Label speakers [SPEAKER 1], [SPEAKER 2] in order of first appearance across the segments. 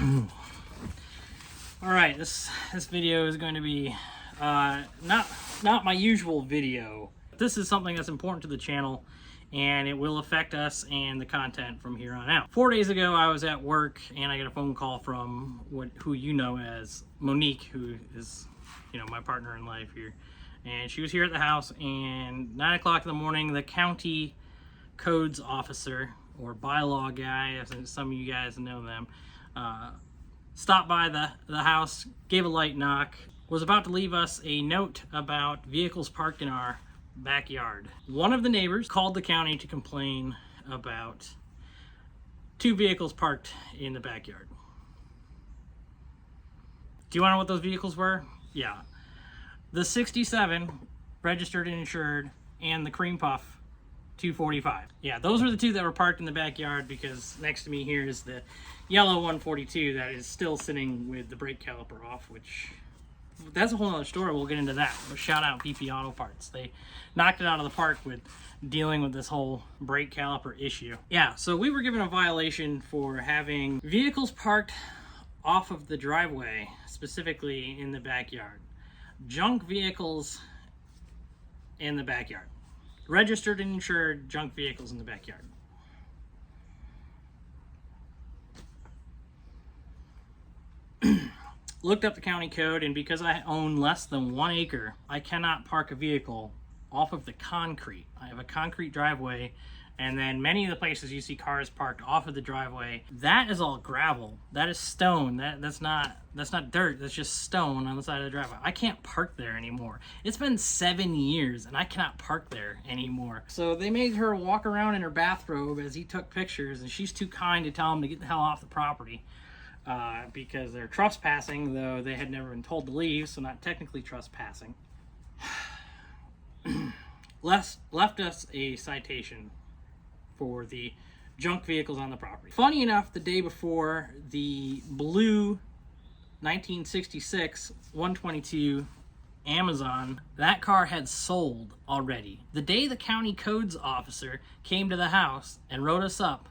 [SPEAKER 1] All right, this video is going to be not my usual video. This is something that's important to the channel, and it will affect us and the content from here on out. 4 days ago, I was at work, and I got a phone call from who you know as Monique, who is, you know, my partner in life here. And she was here at the house, and 9 o'clock in the morning, the county codes officer, or bylaw guy, as some of you guys know them, stopped by the house, gave a light knock, was about to leave us a note about vehicles parked in our backyard. One of the neighbors called the county to complain about 2 vehicles parked in the backyard. Do you want to know what those vehicles were? Yeah. The 67 registered and insured, and the cream puff 245. Yeah, those were the 2 that were parked in the backyard, because next to me here is the yellow 142 that is still sitting with the brake caliper off, which that's a whole other story. We'll get into that. But shout out PP Auto Parts. They knocked it out of the park with dealing with this whole brake caliper issue. Yeah, so we were given a violation for having vehicles parked off of the driveway, specifically in the backyard. Junk vehicles in the backyard. Registered and insured junk vehicles in the backyard. Looked up the county code, and because I own less than 1 acre, I cannot park a vehicle off of the concrete. I have a concrete driveway, and then many of the places you see cars parked off of the driveway, that is all gravel. That is stone. That's not dirt. That's just stone on the side of the driveway. I can't park there anymore. It's been 7 years, and I cannot park there anymore. So they made her walk around in her bathrobe as he took pictures, and she's too kind to tell him to get the hell off the property. Because they're trespassing, though they had never been told to leave, so not technically trespassing. Left us a citation for the junk vehicles on the property. Funny enough, the day before, the blue 1966 122 Amazon, that car had sold already. The day the county codes officer came to the house and wrote us up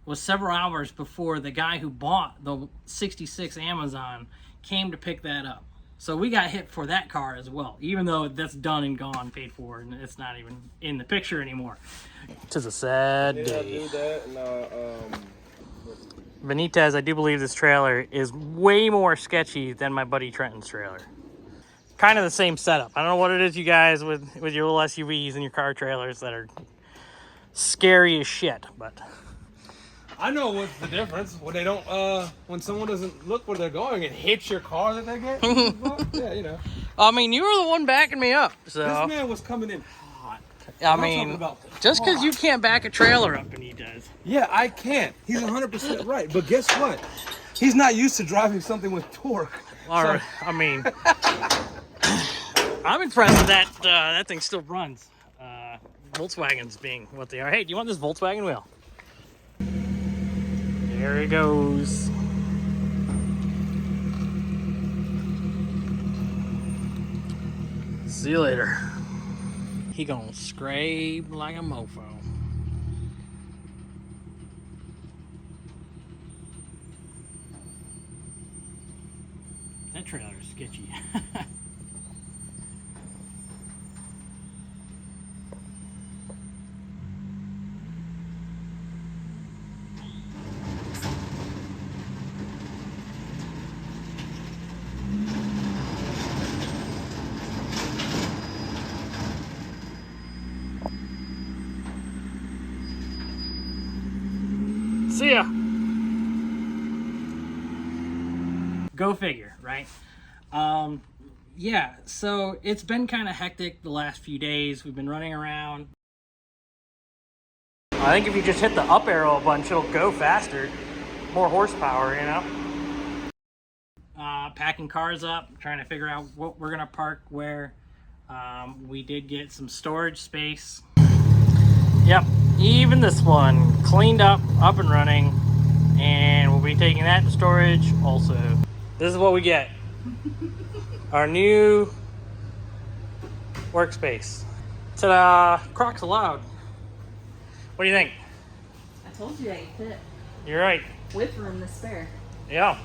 [SPEAKER 1] was several hours before the guy who bought the 66 Amazon came to pick that up. So we got hit for that car as well, even though that's done and gone, paid for, and it's not even in the picture anymore. Tis a sad day. Benitez, I do believe this trailer is way more sketchy than my buddy Trenton's trailer. Kind of the same setup. I don't know what it is, you guys, with your little SUVs and your car trailers that are scary as shit, but
[SPEAKER 2] I know what's the difference when they don't. When someone doesn't look where they're going and hits your car that they get. Yeah, you know.
[SPEAKER 1] I mean, you were the one backing me up. So
[SPEAKER 2] this man was coming in hot.
[SPEAKER 1] I mean, just because you can't back a trailer up, and he does.
[SPEAKER 2] Yeah, I can't. He's 100% right. But guess what? He's not used to driving something with torque.
[SPEAKER 1] All right. I mean, I'm impressed that that thing still runs. Volkswagens being what they are. Hey, do you want this Volkswagen wheel? There he goes. See you later. He gonna scrape like a mofo. That trailer is sketchy. See ya. Go figure, right? Yeah, so it's been kind of hectic the last few days. We've been running around. I think if you just hit the up arrow a bunch, it'll go faster. More horsepower, you know? Packing cars up, trying to figure out what we're gonna park where. We did get some storage space. Yep, even this one cleaned up and running, and we'll be taking that to storage also. This is what we get. Our new workspace. Ta-da! Crocs allowed. What do you think?
[SPEAKER 3] I told you I could fit.
[SPEAKER 1] You're right.
[SPEAKER 3] With room to spare.
[SPEAKER 1] Yeah.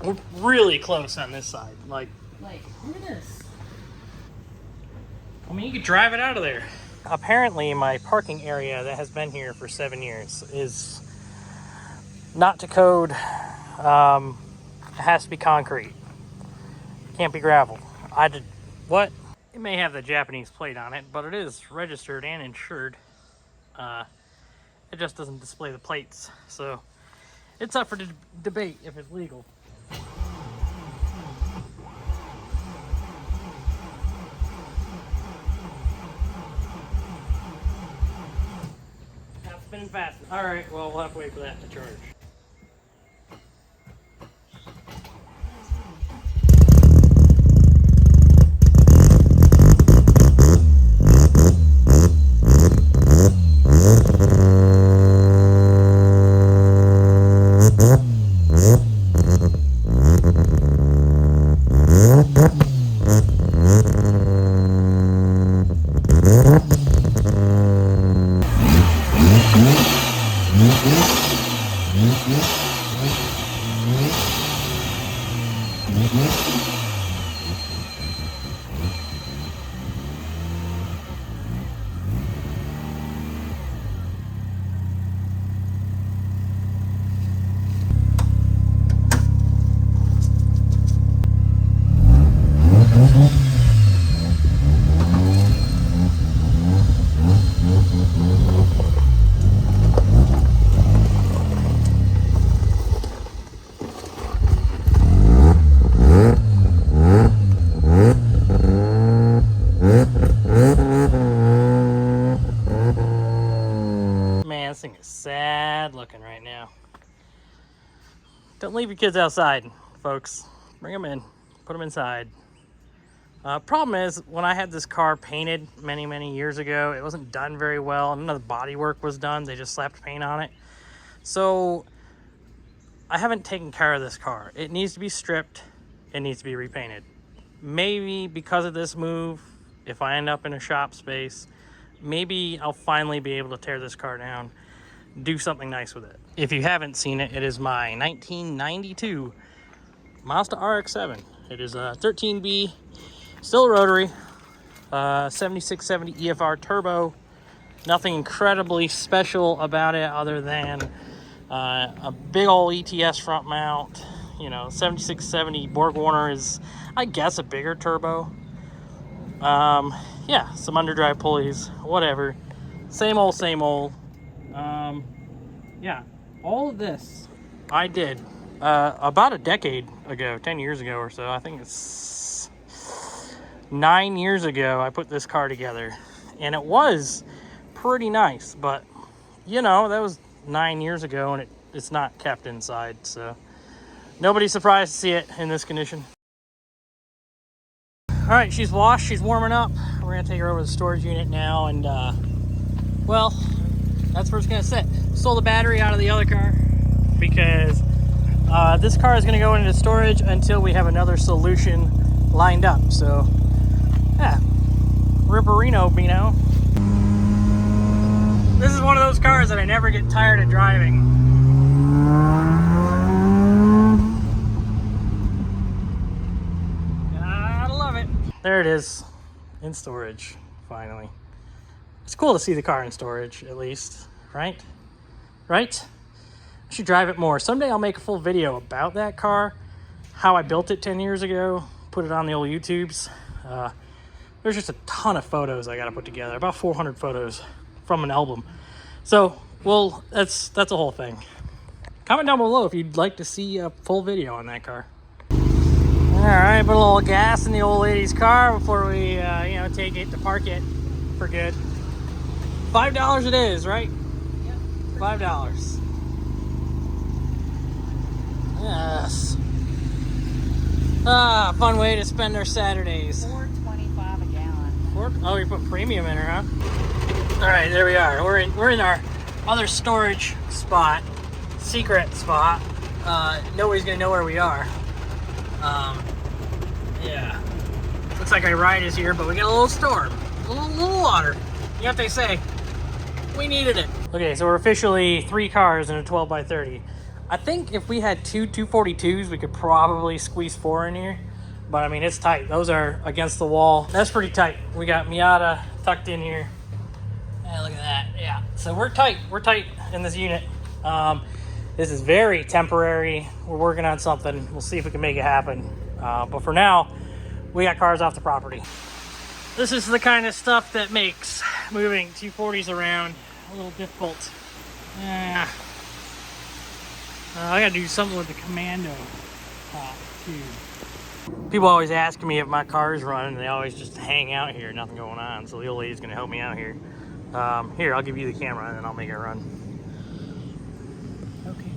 [SPEAKER 1] We're really close on this side. Like, look at this. I mean, you could drive it out of there. Apparently, my parking area that has been here for 7 years is not to code. It has to be concrete. Can't be gravel. What? It may have the Japanese plate on it, but it is registered and insured. It just doesn't display the plates. So it's up for debate if it's legal. Not spinning fast. All right, well, we'll have to wait for that to charge. Man, this thing is sad looking right now. Don't leave your kids outside, folks. Bring them in. Put them inside. Problem is, when I had this car painted many, many years ago, it wasn't done very well. None of the body work was done. They just slapped paint on it. So I haven't taken care of this car. It needs to be stripped. It needs to be repainted. Maybe because of this move, if I end up in a shop space, maybe I'll finally be able to tear this car down, do something nice with it. If you haven't seen it, it is my 1992 Mazda RX-7. It is a 13B, still rotary, 7670 EFR turbo. Nothing incredibly special about it other than a big old ETS front mount. You know, 7670 Borg Warner is, I guess, a bigger turbo. Yeah, some underdrive pulleys, whatever. Same old, same old. Yeah, all of this I did about a decade ago, 10 years ago or so. I think it's 9 years ago I put this car together. And it was pretty nice, but, you know, that was 9 years ago and it's not kept inside, so nobody's surprised to see it in this condition. All right, she's washed, she's warming up. We're gonna take her over to the storage unit now, and well, that's where it's gonna sit. Stole the battery out of the other car because this car is gonna go into storage until we have another solution lined up. So, yeah, Ripperino, Bino. This is one of those cars that I never get tired of driving. There it is, in storage, finally. It's cool to see the car in storage, at least, right? Right? I should drive it more. Someday I'll make a full video about that car, how I built it 10 years ago, put it on the old YouTubes. There's just a ton of photos I gotta put together, about 400 photos from an album. So, well, that's a whole thing. Comment down below if you'd like to see a full video on that car. Alright, put a little gas in the old lady's car before we, you know, take it to park it for good. $5 it is, right?
[SPEAKER 3] Yep.
[SPEAKER 1] $5. Yes. Ah, fun way to spend our Saturdays.
[SPEAKER 3] $4.25 a gallon.
[SPEAKER 1] Oh, you're putting premium in her, huh? Alright, there we are. We're in our other storage spot. Secret spot. Nobody's gonna know where we are. Yeah. Looks like our ride is here, but we got a little storm. A little water. You know what they say? We needed it. Okay, so we're officially 3 cars in a 12 by 30. I think if we had two 242s, we could probably squeeze 4 in here. But I mean, it's tight. Those are against the wall. That's pretty tight. We got Miata tucked in here. And look at that. Yeah. So we're tight. We're tight in this unit. This is very temporary. We're working on something. We'll see if we can make it happen. But for now, we got cars off the property. This is the kind of stuff that makes moving 240s around a little difficult. I gotta do something with the Commando top too. People always ask me if my car's running. They always just hang out here, nothing going on. So the old lady's gonna help me out here. Here, I'll give you the camera and then I'll make it run. Okay.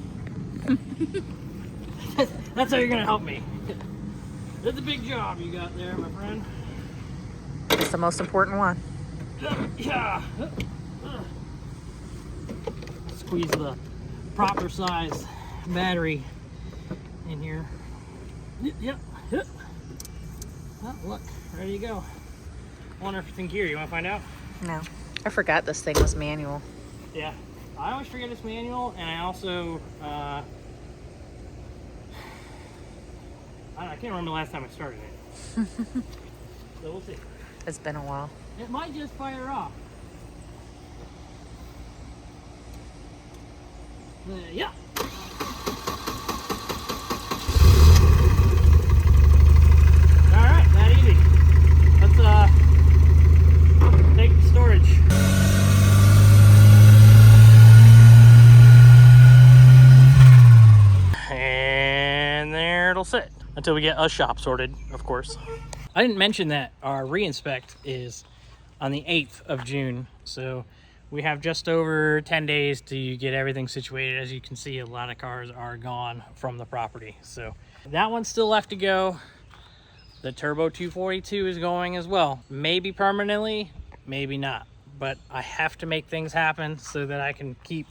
[SPEAKER 1] That's how you're gonna help me. That's a big job you got there, my friend.
[SPEAKER 3] It's the most important one.
[SPEAKER 1] Yeah. Squeeze the proper size battery in here. Yep. Oh, look, there you go. I wonder if it's in gear. You want to find out?
[SPEAKER 3] No. I forgot this thing was manual.
[SPEAKER 1] Yeah. I always forget it's manual, and I also, I can't remember the last time I started it. So we'll see.
[SPEAKER 3] It's been a while.
[SPEAKER 1] It might just fire off. Yeah. All right, that easy. Let's take the storage. And there it'll sit until we get a shop sorted, of course. I didn't mention that our re-inspect is on the 8th of June, so we have just over 10 days to get everything situated. As you can see, a lot of cars are gone from the property, so that one's still left to go. The Turbo 242 is going as well. Maybe permanently, maybe not, but I have to make things happen so that I can keep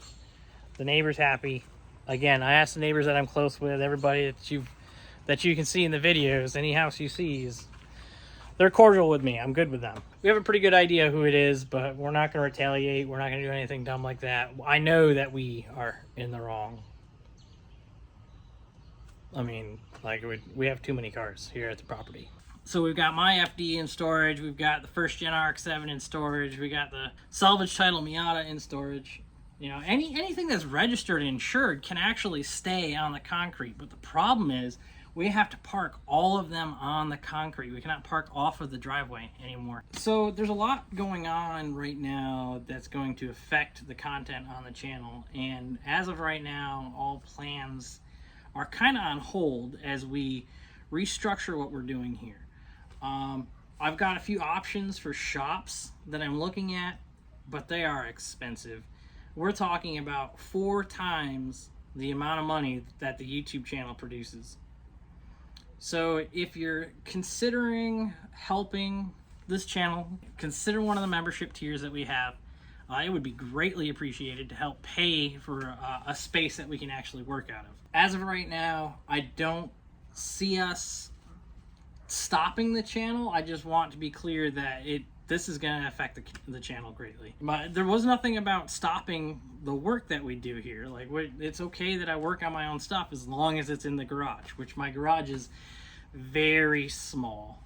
[SPEAKER 1] the neighbors happy. Again, I asked the neighbors that I'm close with, everybody that you can see in the videos, any house you see is, they're cordial with me. I'm good with them. We have a pretty good idea who it is, but we're not going to retaliate. We're not going to do anything dumb like that. I know that we are in the wrong. I mean, like, we have too many cars here at the property. So we've got my FD in storage. We've got the first gen RX-7 in storage. We got the salvage title Miata in storage. You know, anything that's registered and insured can actually stay on the concrete. But the problem is, we have to park all of them on the concrete. We cannot park off of the driveway anymore. So there's a lot going on right now that's going to affect the content on the channel. And as of right now, all plans are kind of on hold as we restructure what we're doing here. I've got a few options for shops that I'm looking at, but they are expensive. We're talking about 4 times the amount of money that the YouTube channel produces. So if you're considering helping this channel, consider one of the membership tiers that we have. It would be greatly appreciated to help pay for a space that we can actually work out of. As of right now, I don't see us stopping the channel. I just want to be clear that this is going to affect the channel greatly. But there was nothing about stopping the work that we do here. Like, it's okay that I work on my own stuff as long as it's in the garage, which my garage is very small.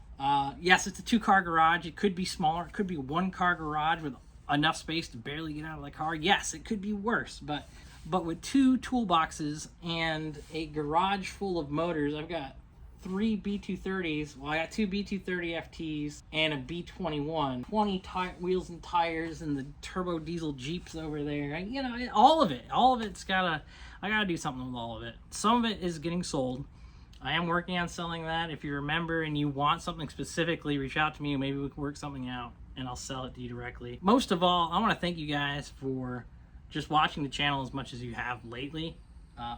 [SPEAKER 1] Yes, it's a 2-car garage. It could be smaller. It could be a 1-car garage with enough space to barely get out of the car. Yes, it could be worse, but with 2 toolboxes and a garage full of motors, I've got 3 B230s. Well, I got 2 B230 FTs and a B21. 20 wheels and tires and the turbo diesel Jeeps over there. You know, all of it's I gotta do something with all of it. Some of it is getting sold. I am working on selling that. If you're a member and you want something specifically, reach out to me and maybe we can work something out and I'll sell it to you directly. Most of all, I want to thank you guys for just watching the channel as much as you have lately.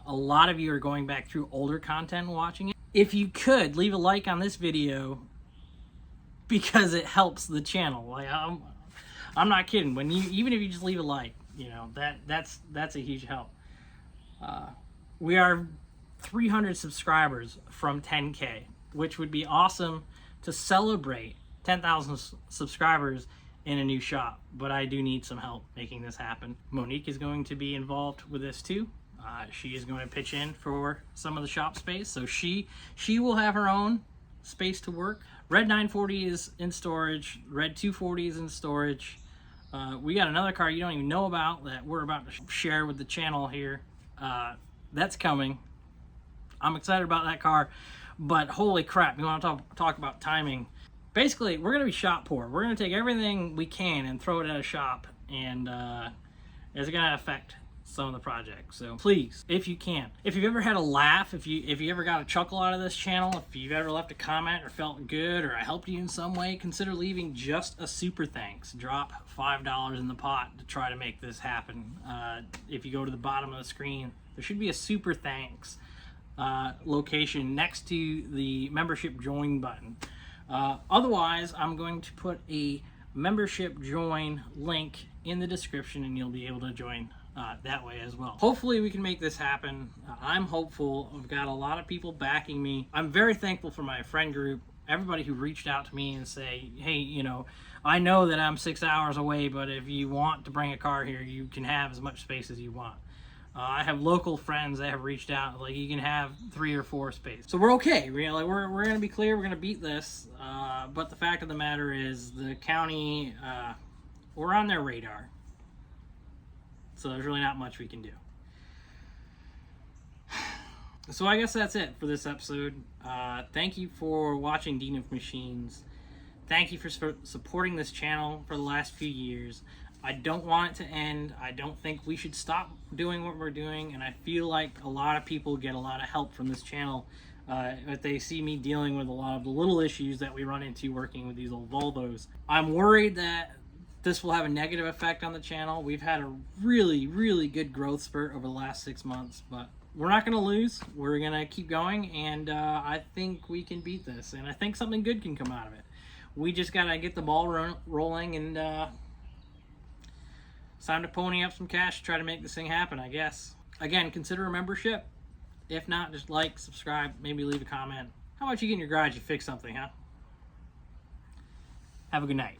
[SPEAKER 1] A lot of you are going back through older content and watching it. If you could, leave a like on this video because it helps the channel. Like, I'm not kidding. Even if you just leave a like, you know, that's a huge help. We are 300 subscribers from 10K, which would be awesome to celebrate 10,000 subscribers in a new shop, but I do need some help making this happen. Monique is going to be involved with this too. She is going to pitch in for some of the shop space, so she will have her own space to work. Red 940 is in storage. Red 240 is in storage. We got another car you don't even know about that we're about to share with the channel here. That's coming. I'm excited about that car, but holy crap, you want to talk about timing. Basically, we're going to be shop poor. We're going to take everything we can and throw it at a shop, and it's going to affect some of the projects. So please, if you can, if you've ever had a laugh, if you ever got a chuckle out of this channel, if you've ever left a comment or felt good or I helped you in some way, consider leaving just a super thanks. Drop $5 in the pot to try to make this happen. If you go to the bottom of the screen, there should be a super thanks location next to the membership join button. Otherwise, I'm going to put a membership join link in the description and you'll be able to join that way as well. Hopefully we can make this happen. I'm hopeful. I've got a lot of people backing me. I'm very thankful for my friend group, everybody who reached out to me and say, hey, you know, I know that I'm 6 hours away, but if you want to bring a car here, you can have as much space as you want. I have local friends that have reached out, like you can have 3 or 4 spaces. So we're okay, really. We're going to be clear, we're going to beat this. But the fact of the matter is the county, we're on their radar. So there's really not much we can do. So I guess that's it for this episode. Thank you for watching Dean of Machines. Thank you for supporting this channel for the last few years. I don't want it to end. I don't think we should stop doing what we're doing, and I feel like a lot of people get a lot of help from this channel if they see me dealing with a lot of the little issues that we run into working with these old Volvos. I'm worried that this will have a negative effect on the channel. We've had a really, really good growth spurt over the last 6 months, but we're not going to lose. We're going to keep going, and I think we can beat this, and I think something good can come out of it. We just got to get the ball rolling, and it's time to pony up some cash to try to make this thing happen, I guess. Again, consider a membership. If not, just like, subscribe, maybe leave a comment. How about you get in your garage and fix something, huh? Have a good night.